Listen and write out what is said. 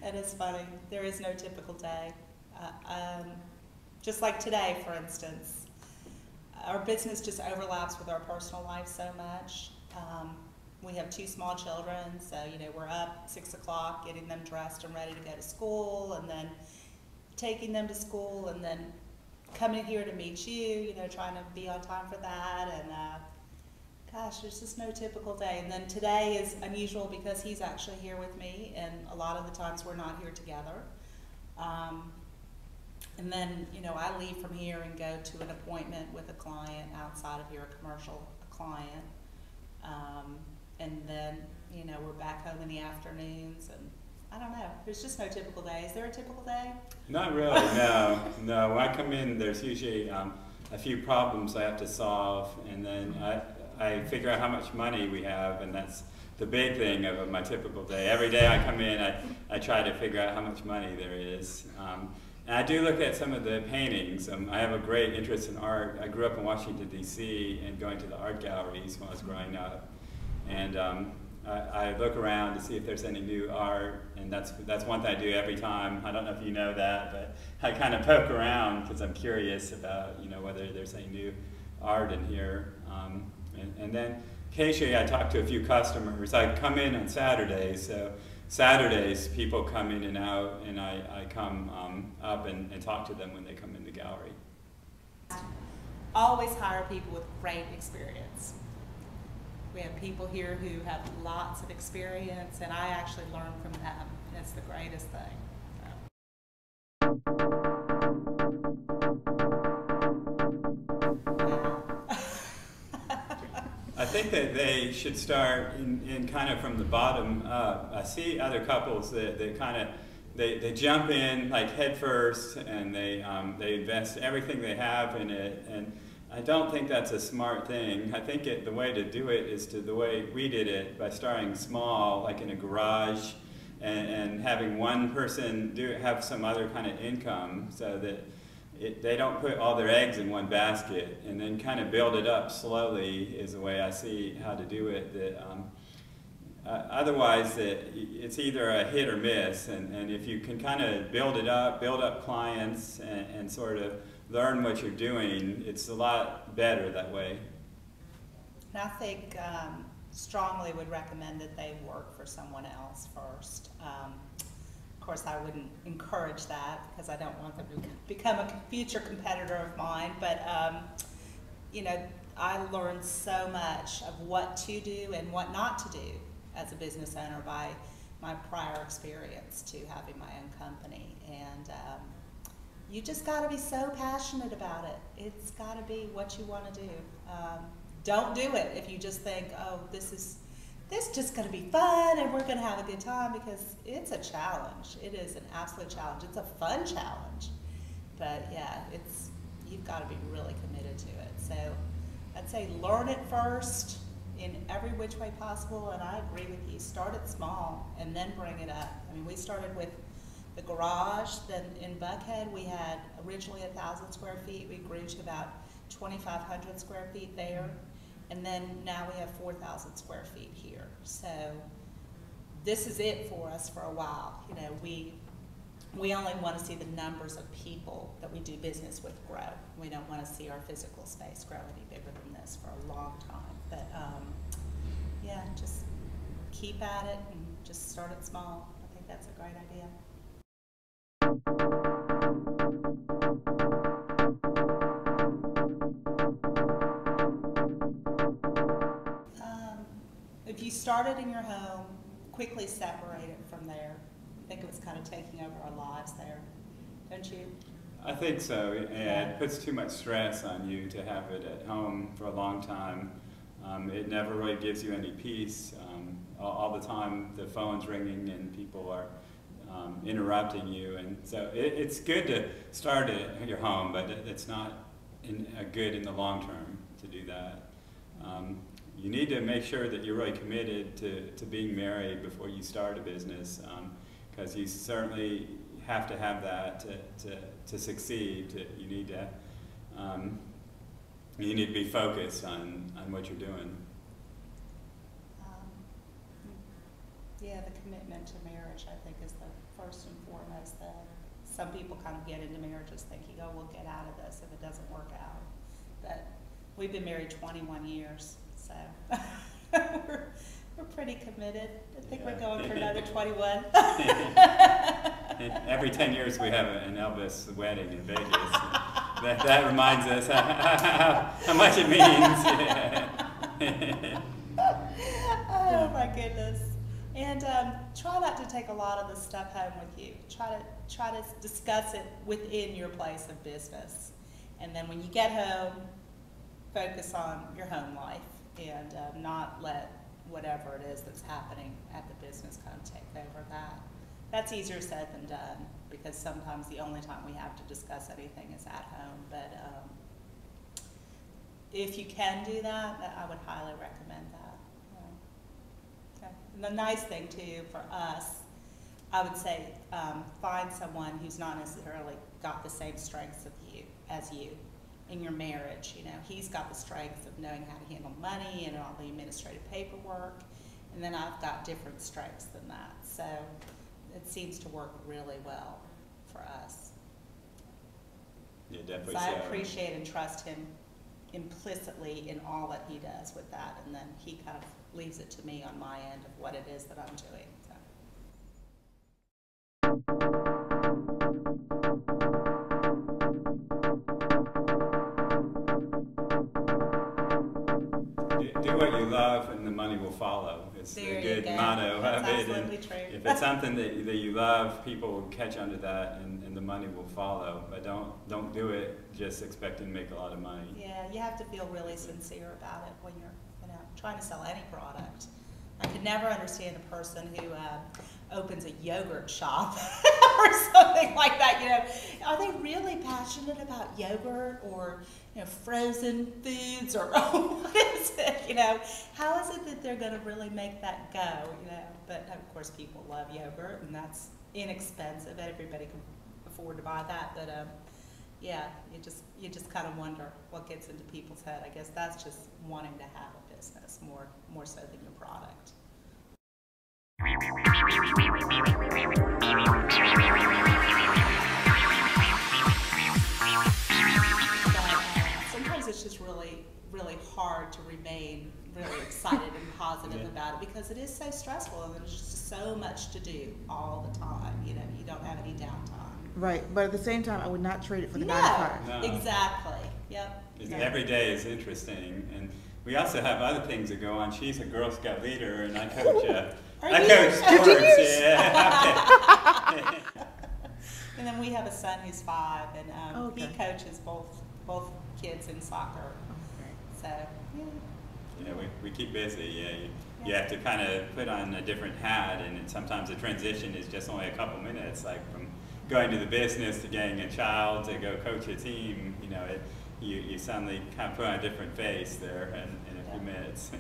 It is funny. There is no typical day. Just like today, for instance, our business just overlaps with our personal life so much. We have 2 small children, so we're up 6 o'clock getting them dressed and ready to go to school, and then taking them to school, and then coming here to meet you, trying to be on time for that, and gosh, there's just no typical day. And then today is unusual because he's actually here with me, and a lot of the times we're not here together. And then, I leave from here and go to an appointment with a client outside of here, a commercial client. And then, we're back home in the afternoons, and I don't know. There's just no typical day. Is there a typical day? Not really, no. No, when I come in, there's usually a few problems I have to solve, and then I figure out how much money we have, and that's the big thing of my typical day. Every day I come in, I try to figure out how much money there is. And I do look at some of the paintings. I have a great interest in art. I grew up in Washington, D.C., and going to the art galleries when I was growing up. And I look around to see if there's any new art, and that's one thing I do every time. I don't know if you know that, but I kind of poke around because I'm curious about whether there's any new art in here. And then occasionally I talk to a few customers. I come in on Saturdays, so Saturdays people come in and out, and I come up and talk to them when they come in the gallery. Always hire people with great experience. We have people here who have lots of experience, and I actually learn from them, and it's the greatest thing. I think that they should start in kind of from the bottom up. I see other couples that they jump in like head first, and they invest everything they have in it, and I don't think that's a smart thing. I think the way to do it is the way we did it, by starting small, like in a garage, and having one person have some other kind of income, so that they don't put all their eggs in one basket, and then kind of build it up slowly is the way I see how to do it. Otherwise, it's either a hit or miss, and if you can kind of build up clients, and sort of learn what you're doing, it's a lot better that way. And I think strongly would recommend that they work for someone else first. Of course, I wouldn't encourage that because I don't want them to become a future competitor of mine, but I learned so much of what to do and what not to do as a business owner by my prior experience to having my own company. And you just got to be so passionate about it. It's got to be what you want to do. Don't do it if you just think, oh, this is just going to be fun and we're going to have a good time, because it's a challenge. It is an absolute challenge. It's a fun challenge. But yeah, you've got to be really committed to it. So I'd say learn it first in every which way possible, and I agree with you. Start it small and then bring it up. I mean, we started with the garage. Then in Buckhead, we had originally 1,000 square feet. We grew to about 2,500 square feet there. And then now we have 4,000 square feet here. So this is it for us for a while. We only want to see the numbers of people that we do business with grow. We don't want to see our physical space grow any bigger than this for a long time. But yeah, just keep at it and just start it small. I think that's a great idea. If you started in your home, quickly separate it from there. I think it was kind of taking over our lives there, don't you? I think so. It puts too much stress on you to have it at home for a long time. It never really gives you any peace. All the time the phone's ringing and people are interrupting you, and so it's good to start it at your home, but it's not good in the long term to do that. You need to make sure that you're really committed to being married before you start a business, because you certainly have to have that to succeed. You need to be focused on what you're doing. Yeah, the commitment to marriage, I think, is the first and foremost thing. Some people kind of get into marriages thinking, oh, we'll get out of this if it doesn't work out. But we've been married 21 years, so we're pretty committed. I think we're going for another 21. Every 10 years we have an Elvis wedding in Vegas. That reminds us how much it means. Oh my goodness. And try not to take a lot of the stuff home with you. Try to discuss it within your place of business. And then when you get home, focus on your home life and not let whatever it is that's happening at the business kind of take over that. That's easier said than done, because sometimes the only time we have to discuss anything is at home. But if you can do that, I would highly recommend that. Okay. And the nice thing too for us, I would say, find someone who's not necessarily got the same strengths as you in your marriage. You know, he's got the strengths of knowing how to handle money and all the administrative paperwork, and then I've got different strengths than that. So it seems to work really well for us. Yeah, definitely. So I appreciate and trust him implicitly in all that he does with that, and then he kind of leaves it to me on my end of what it is that I'm doing. Do what you love and the money will follow. It's a good motto of it. And if it's something that you love, people will catch on to that, and the money will follow. But don't do it just expecting to make a lot of money. Yeah, you have to feel really sincere about it when you're trying to sell any product. I could never understand a person who opens a yogurt shop or something like that. Are they really passionate about yogurt or frozen foods, or what is it? How is it that they're going to really make that go? But of course people love yogurt, and that's inexpensive. Everybody can afford to buy that. But yeah, you just kind of wonder what gets into people's head. I guess that's just wanting to have a business more so than your product. Sometimes it's just really, really hard to remain really excited and positive about it, because it is so stressful and there's just so much to do all the time. You don't have any downtime. Right, but at the same time, I would not trade it for the 9 to 5. No. Exactly. Yep. Every day is interesting, and we also have other things that go on. She's a Girl Scout leader, and I coach. I coach sports. Yeah. And then we have a son who's 5, and he coaches both kids in soccer. Okay. So yeah, we keep busy. Yeah, you have to kind of put on a different hat, and sometimes the transition is just only a couple minutes, like from going to the business to getting a child to go coach a team. You suddenly kind of put on a different face there in a few minutes.